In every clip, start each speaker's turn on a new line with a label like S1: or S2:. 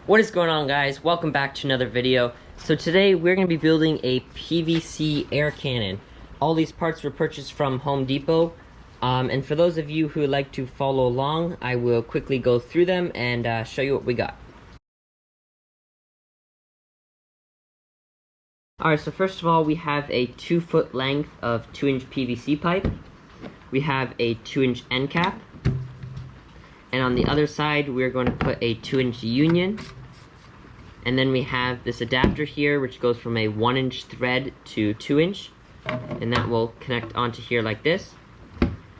S1: What is going on, guys? Welcome back to another video. So today we're going to be building a PVC air cannon. All these parts were purchased from Home Depot. And for those of you who would like to follow along, I will quickly go through them and show you what we got. Alright, so first of all, we have a 2-foot length of 2-inch PVC pipe. We have a 2-inch end cap. And on the other side, we're going to put a 2-inch union. And then we have this adapter here, which goes from a 1-inch thread to 2-inch. And that will connect onto here like this.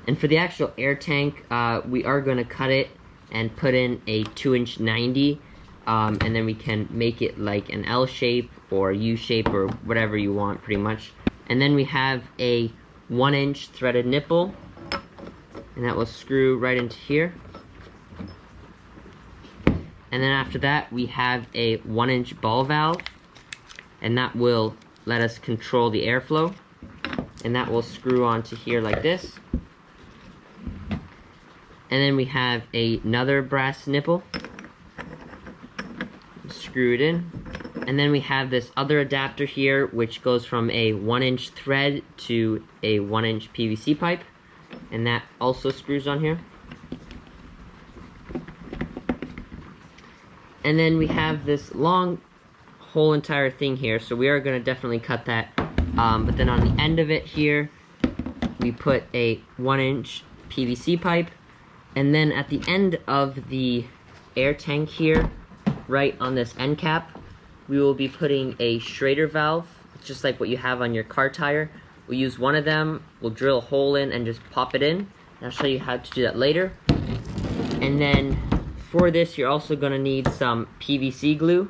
S1: And for the actual air tank, we are going to cut it and put in a 2-inch 90. And then we can make it like an L shape or U shape or whatever you want, pretty much. And then we have a 1-inch threaded nipple. And that will screw right into here. And then after that, we have a 1-inch ball valve, and that will let us control the airflow. And that will screw onto here like this. And then we have another brass nipple. Screw it in. And then we have this other adapter here, which goes from a 1-inch thread to a 1-inch PVC pipe. And that also screws on here. And then we have this long whole entire thing here, so we are going to definitely cut that. But then on the end of it here, we put a 1-inch PVC pipe. And then at the end of the air tank here, right on this end cap, we will be putting a Schrader valve, just like what you have on your car tire. We'll use one of them, we'll drill a hole in and just pop it in. And I'll show you how to do that later. And then for this, you're also going to need some PVC glue.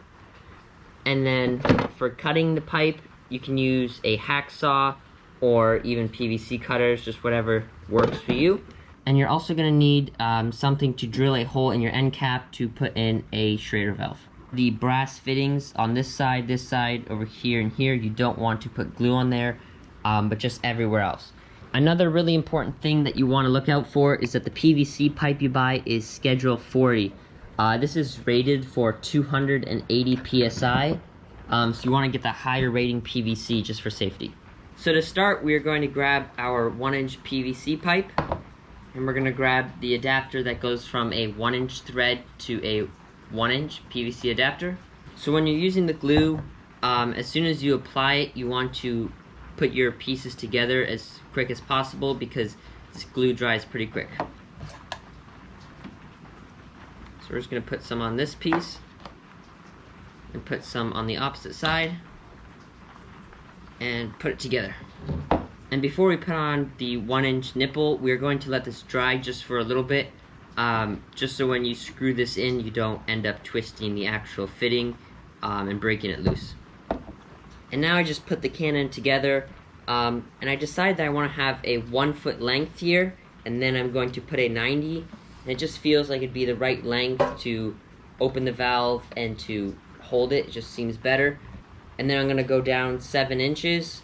S1: And then for cutting the pipe, you can use a hacksaw or even PVC cutters, just whatever works for you. And you're also going to need something to drill a hole in your end cap to put in a Schrader valve. The brass fittings on this side, over here, and here, you don't want to put glue on there, but just everywhere else. Another really important thing that you want to look out for is that the PVC pipe you buy is Schedule 40. This is rated for 280 PSI, so you want to get the higher rating PVC just for safety. So to start, we are going to grab our 1-inch PVC pipe, and we're going to grab the adapter that goes from a 1-inch thread to a 1-inch PVC adapter. So when you're using the glue, as soon as you apply it, you want to put your pieces together as quick as possible because this glue dries pretty quick. So we're just going to put some on this piece and put some on the opposite side and put it together. And before we put on the 1-inch nipple, we're going to let this dry just for a little bit, just so when you screw this in, you don't end up twisting the actual fitting and breaking it loose. And now I just put the cannon together, and I decided that I want to have a 1-foot length here, and then I'm going to put a 90, and it just feels like it'd be the right length to open the valve and to hold it. It just seems better. And then I'm going to go down 7 inches,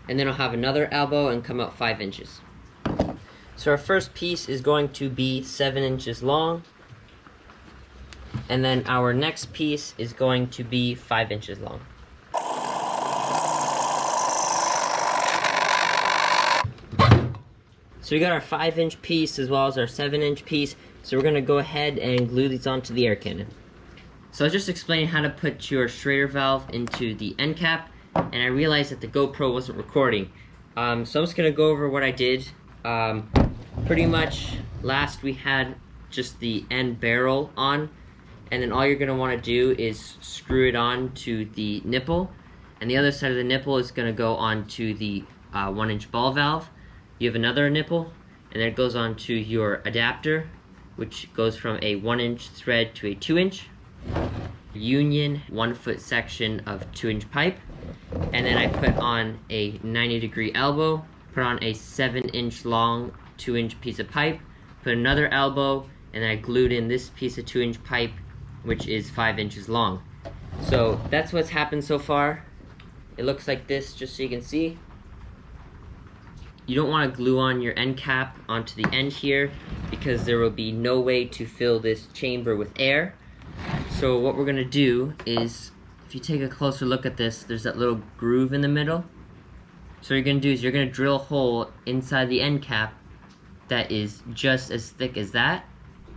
S1: and then I'll have another elbow and come out 5 inches. So our first piece is going to be 7 inches long, and then our next piece is going to be 5 inches long. So we got our 5-inch piece as well as our 7-inch piece, so we're going to go ahead and glue these onto the air cannon. So I was just explaining how to put your Schrader valve into the end cap, and I realized that the GoPro wasn't recording. So I'm just going to go over what I did. Pretty much last we had just the end barrel on, and then all you're going to want to do is screw it on to the nipple, and the other side of the nipple is going to go onto the 1-inch ball valve. You have another nipple, and then it goes on to your adapter, which goes from a 1-inch thread to a 2-inch. Union 1-foot section of 2-inch pipe, and then I put on a 90-degree elbow, put on a 7-inch long 2-inch piece of pipe, put another elbow, and then I glued in this piece of 2-inch pipe, which is 5 inches long. So that's what's happened so far. It looks like this, just so you can see. You don't want to glue on your end cap onto the end here because there will be no way to fill this chamber with air. So what we're gonna do is, if you take a closer look at this, there's that little groove in the middle. So what you're gonna do is you're gonna drill a hole inside the end cap that is just as thick as that,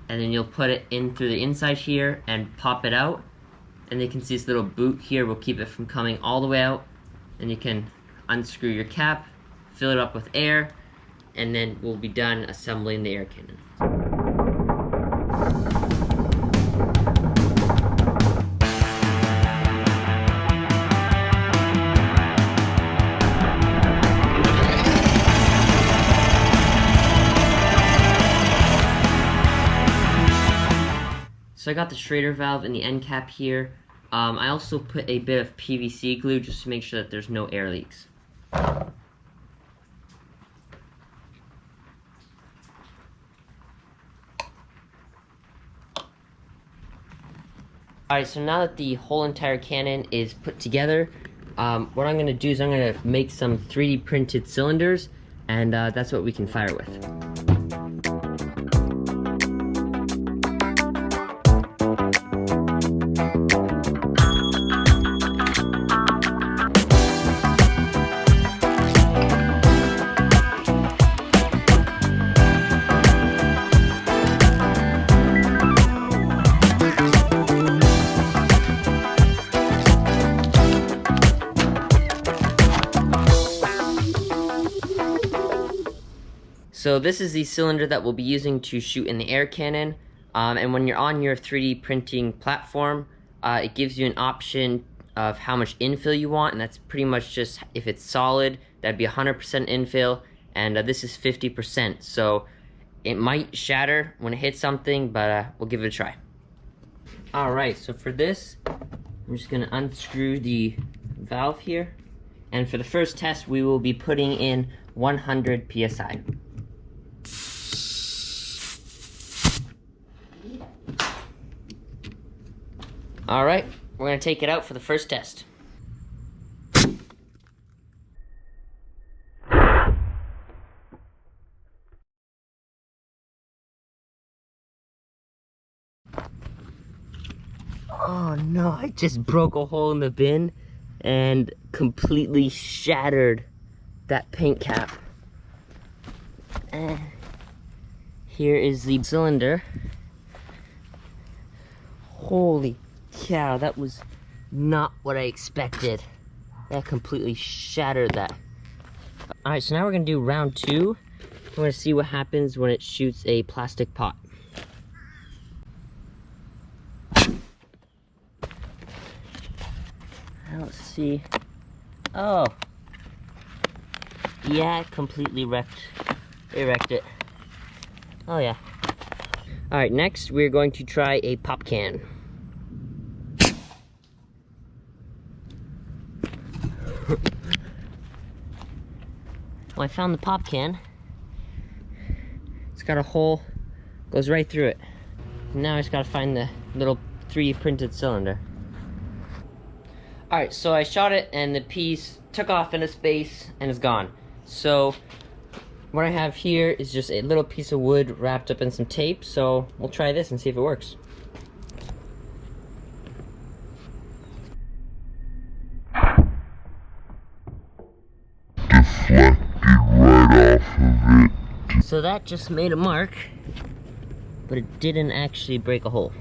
S1: and then you'll put it in through the inside here and pop it out. And you can see this little boot here will keep it from coming all the way out. And you can unscrew your cap, fill it up with air, and then we'll be done assembling the air cannon. So I got the Schrader valve in the end cap here. I also put a bit of PVC glue just to make sure that there's no air leaks. Alright, so now that the whole entire cannon is put together, what I'm going to do is I'm going to make some 3D printed cylinders, and that's what we can fire with. So this is the cylinder that we'll be using to shoot in the air cannon, and when you're on your 3D printing platform, it gives you an option of how much infill you want, and that's pretty much just, if it's solid, that'd be 100% infill, and this is 50%, so it might shatter when it hits something, but we'll give it a try. Alright, so for this, I'm just going to unscrew the valve here, and for the first test we will be putting in 100 PSI. Alright, we're going to take it out for the first test. Oh no, I just broke a hole in the bin and completely shattered that paint cap. And here is the cylinder. Holy cow, that was not what I expected. That completely shattered that. Alright, so now we're going to do round 2. We're going to see what happens when it shoots a plastic pot. I don't see... Oh! Yeah, it completely wrecked it. Oh yeah. Alright, next we're going to try a pop can. Well, I found the pop can. It's got a hole, goes right through it. Now I just gotta find the little 3D printed cylinder. Alright, so I shot it and the piece took off into space and is gone. So what I have here is just a little piece of wood wrapped up in some tape, so we'll try this and see if it works.
S2: Deflected right off of it.
S1: So that just made a mark, but it didn't actually break a hole.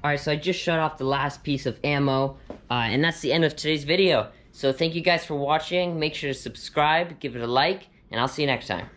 S1: Alright, so I just shut off the last piece of ammo, and that's the end of today's video. So thank you guys for watching. Make sure to subscribe, give it a like, and I'll see you next time.